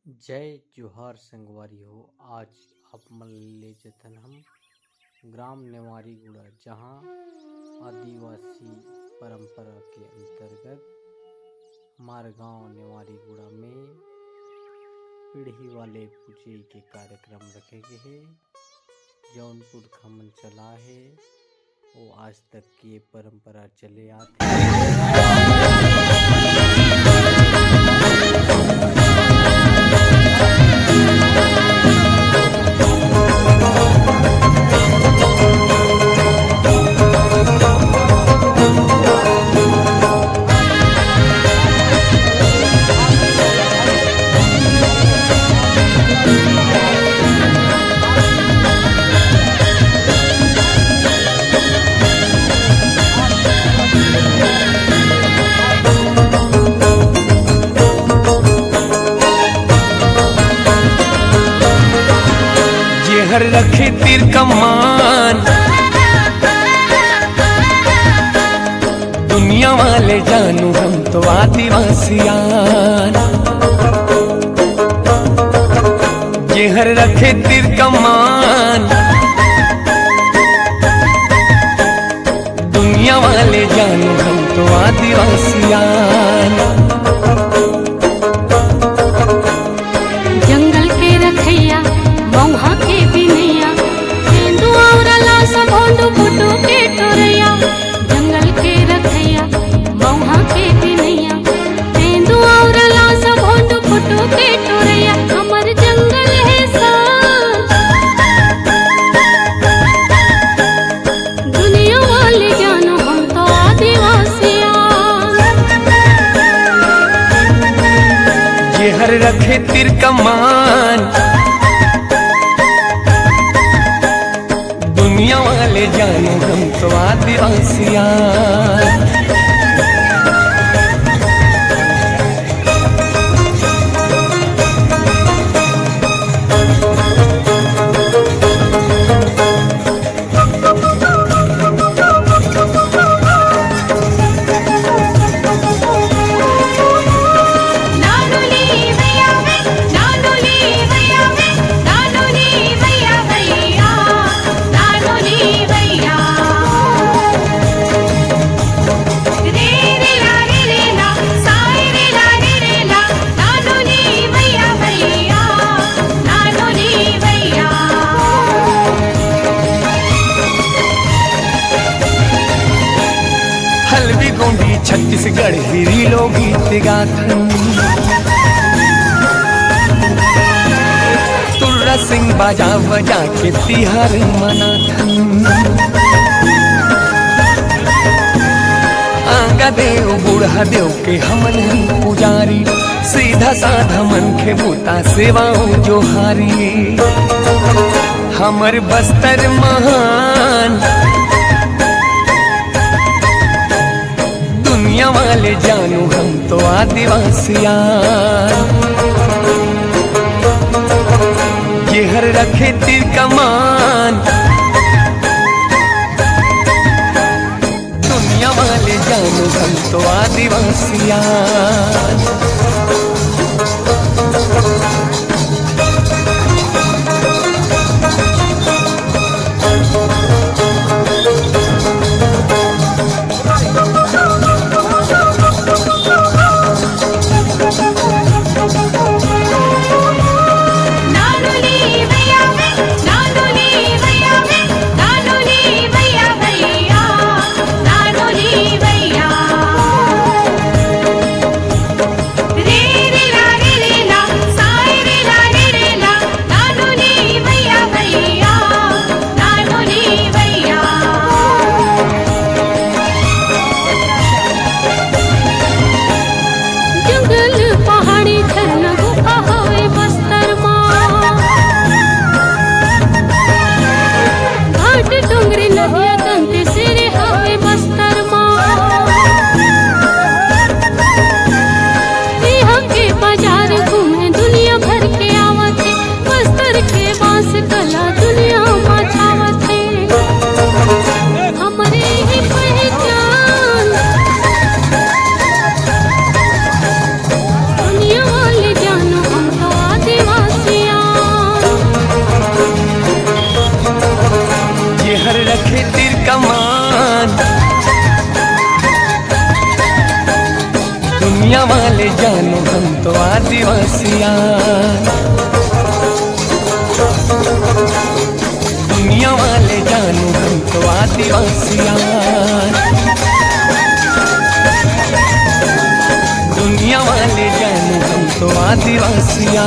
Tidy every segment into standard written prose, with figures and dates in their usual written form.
जय जोहार संगवारी हो। आज आप मन ले जतन हम ग्राम नेवारी गुड़ा, जहाँ आदिवासी परंपरा के अंतर्गत हमारे गांव नेवारी गुड़ा में पीढ़ी वाले पूजे के कार्यक्रम रखे गए हैं। जौनपुर खमन चला है वो आज तक की परंपरा चले आते हर रखे तीर कमान, दुनिया वाले जानू हम तो आदिवासियान। ये हर रखे तीर कमान, दुनिया वाले जानू हम तो आदिवासियान। जंगल के रखैया मौहा के बिनैया, तेंदुआ उड़ला सब होंडू फुटू के टोरैया। जंगल के रखैया मौहा के बिनैया, तेंदुआ उड़ला सब होंडू फुटू के टोरैया। हमर जंगल है साथ दुनिया वाले जानो हम तो आदिवासिया। ये हर रखे तीर कमान, दुनिया वाले जानो हम तो आदिवासियान। हल्वी गोंडी छत्तीसगढ़ हिरी लोग गीत गाथन, तुर्रा सिंह बाजा बजा के तिहार मनाथन। आंगा देव बूढ़ा देव के हमन पुजारी, सीधा साधा मन के बूता सेवाओं जोहारी। हमर बस्तर महान, दुनिया वाले जानू हम तो आदिवासियान। ये हर रखे तीर कमान, दुनिया वाले जानू हम तो आदिवासियान। दुनिया वाले जानो हम तो आदिवासिया, दुनिया वाले जानो हम तो आदिवासिया, दुनिया वाले जानो हम तो आदिवासिया।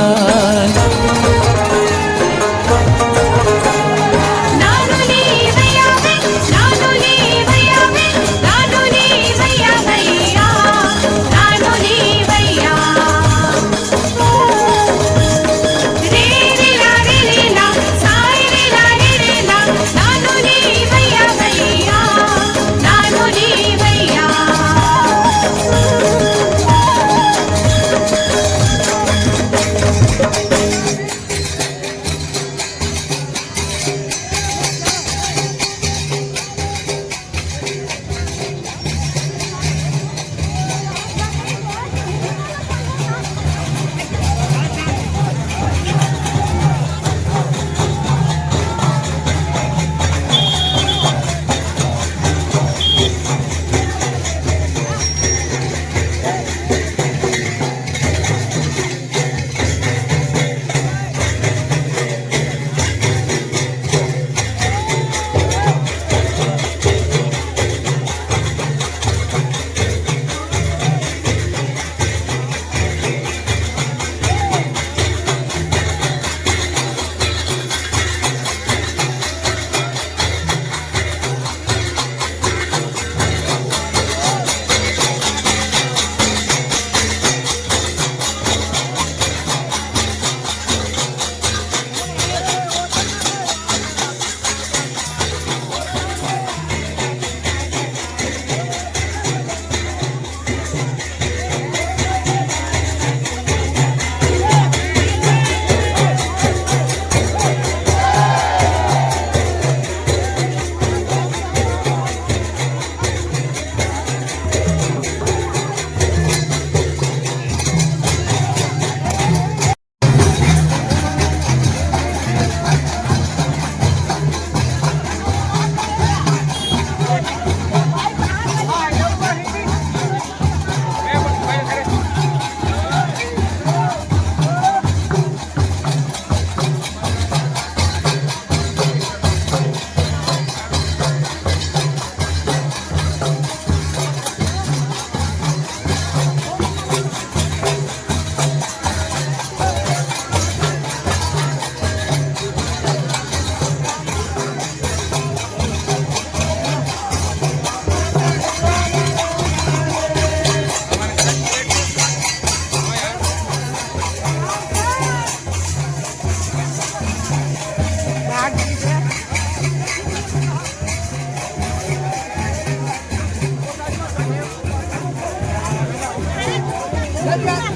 Udah.